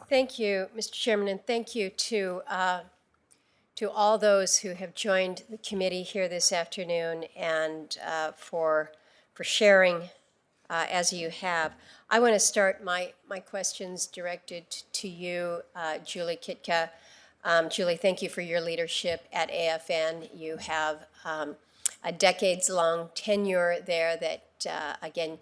Thank you, Mr. Chairman, and thank you to all those who have joined the committee here this afternoon and for sharing as you have. I want to start my questions directed to you, Julie Kitka. Julie, thank you for your leadership at AFN. You have a decades-long tenure there that, again,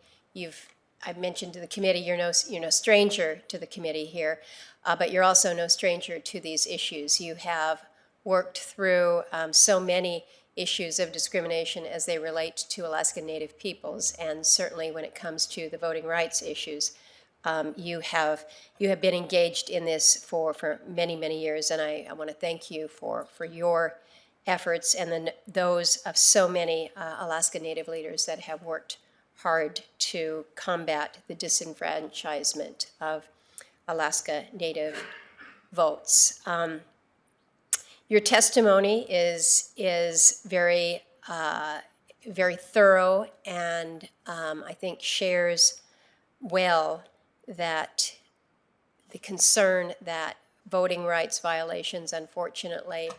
I've mentioned to the committee, you're no stranger to the committee here, but you're also no stranger to these issues. You have worked through so many issues of discrimination as they relate to Alaska Native peoples, and certainly when it comes to the voting rights issues, you have been engaged in this for many years, and I want to thank you for your efforts and then those of so many Alaska Native leaders that have worked hard to combat the disenfranchisement of Alaska Native votes. Your testimony is very very thorough and I think shares well that the concern that voting rights violations, unfortunately,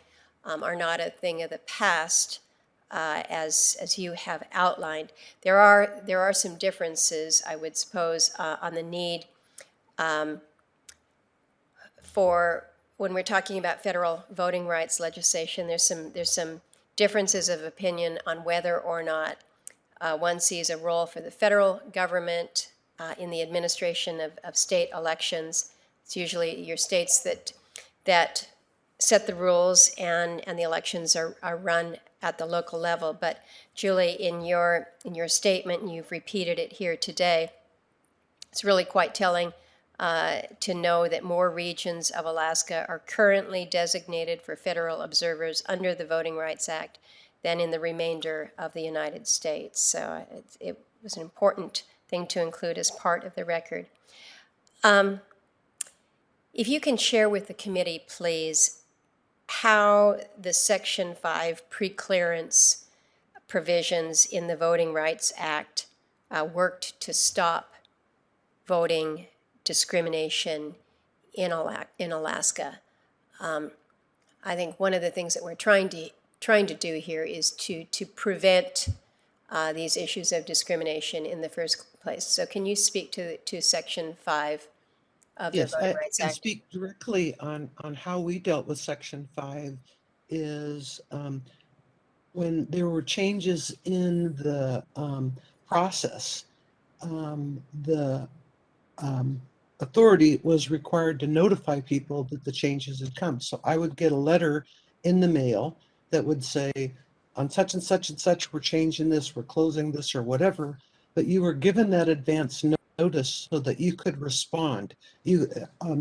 are not a thing of the past, as you have outlined. There are some differences, I would suppose, on the need for when we're talking about federal voting rights legislation. There's some differences of opinion on whether or not one sees a role for the federal government in the administration of state elections. It's usually your states that set the rules, and the elections are run at the local level. But Julie, in your statement, and you've repeated it here today, it's really quite telling to know that more regions of Alaska are currently designated for federal observers under the Voting Rights Act than in the remainder of the United States. So it was an important thing to include as part of the record. If you can share with the committee, please, how the Section 5 preclearance provisions in the Voting Rights Act worked to stop voting discrimination in Alaska. I think one of the things that we're trying to do here is to prevent these issues of discrimination in the first place. So can you speak to Section 5 of the Yes, Voting I Rights can Act? speak directly on how we dealt with Section 5 is when there were changes in the process, the authority was required to notify people that the changes had come. So I would get a letter in the mail that would say, on such and such and such, we're changing this, we're closing this, or whatever. But you were given that advance notice so that you could respond.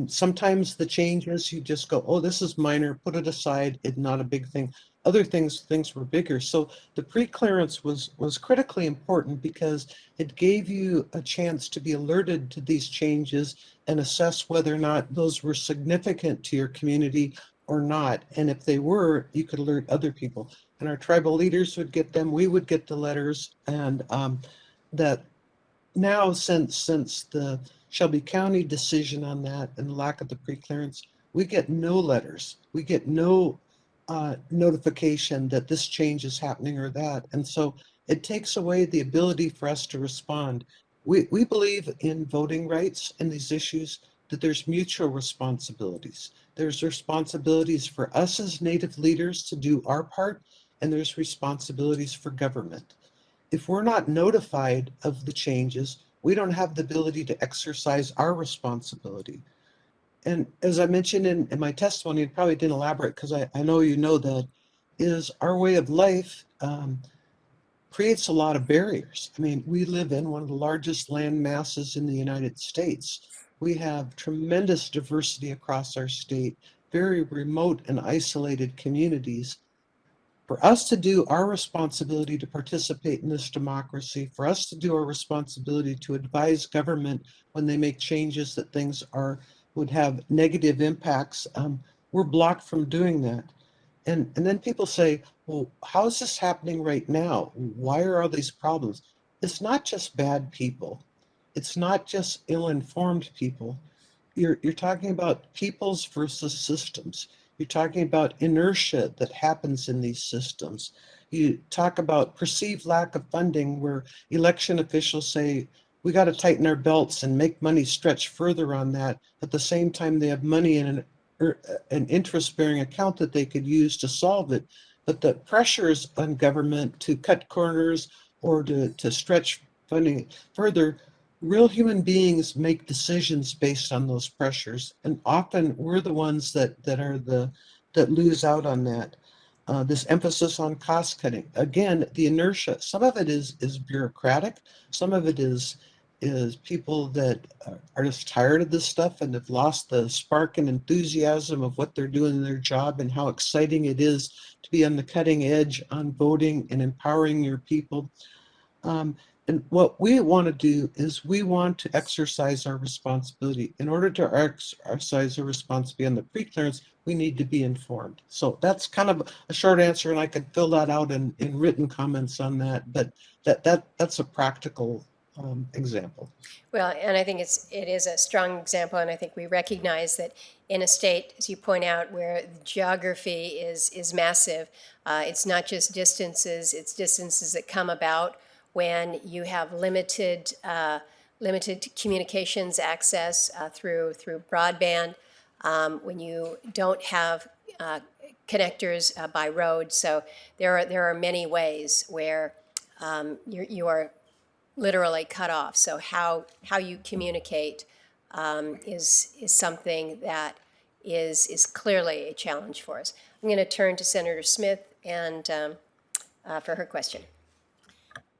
Sometimes the changes, you just go, oh, this is minor, put it aside, it's not a big thing. Other things were bigger. So the pre-clearance was critically important because it gave you a chance to be alerted to these changes and assess whether or not those were significant to your community or not. And if they were, you could alert other people. And our tribal leaders would get them, we would get the letters, and that now since the Shelby County decision on that and the lack of the pre-clearance, we get no letters. We get no notification that this change is happening or that. And so it takes away the ability for us to respond. We believe in voting rights and these issues, that there's mutual responsibilities. There's responsibilities for us as Native leaders to do our part, and there's responsibilities for government. If we're not notified of the changes, we don't have the ability to exercise our responsibility. And as I mentioned in my testimony, it probably didn't elaborate because I know you know that, is our way of life creates a lot of barriers. I mean, we live in one of the largest land masses in the United States. We have tremendous diversity across our state, very remote and isolated communities. For us to do our responsibility to participate in this democracy, for us to do our responsibility to advise government when they make changes that things would have negative impacts, we're blocked from doing that. And then people say, well, how is this happening right now? Why are all these problems? It's not just bad people. It's not just ill-informed people. you're talking about peoples versus systems. You're talking about inertia that happens in these systems. You talk about perceived lack of funding where election officials say, we got to tighten our belts and make money stretch further on that. At the same time, they have money in an interest-bearing account that they could use to solve it. But the pressures on government to cut corners or to stretch funding further, real human beings make decisions based on those pressures, and often we're the ones that lose out on that. This emphasis on cost cutting, again, the inertia. Some of it is bureaucratic. Some of it is people that are just tired of this stuff and have lost the spark and enthusiasm of what they're doing in their job and how exciting it is to be on the cutting edge on voting and empowering your people. Um, and what we want to do is we want to exercise our responsibility. In order to exercise our responsibility on the pre-clearance, we need to be informed. So that's kind of a short answer, and I could fill that out in written comments on that. But that's a practical example. Well, and I think it is a strong example, and I think we recognize that in a state, as you point out, where the geography is massive, it's not just distances; it's distances that come about when you have limited communications access through broadband, when you don't have connectors by road. So there are many ways where you are literally cut off. So how you communicate is something that is clearly a challenge for us. I'm going to turn to Senator Smith and for her question.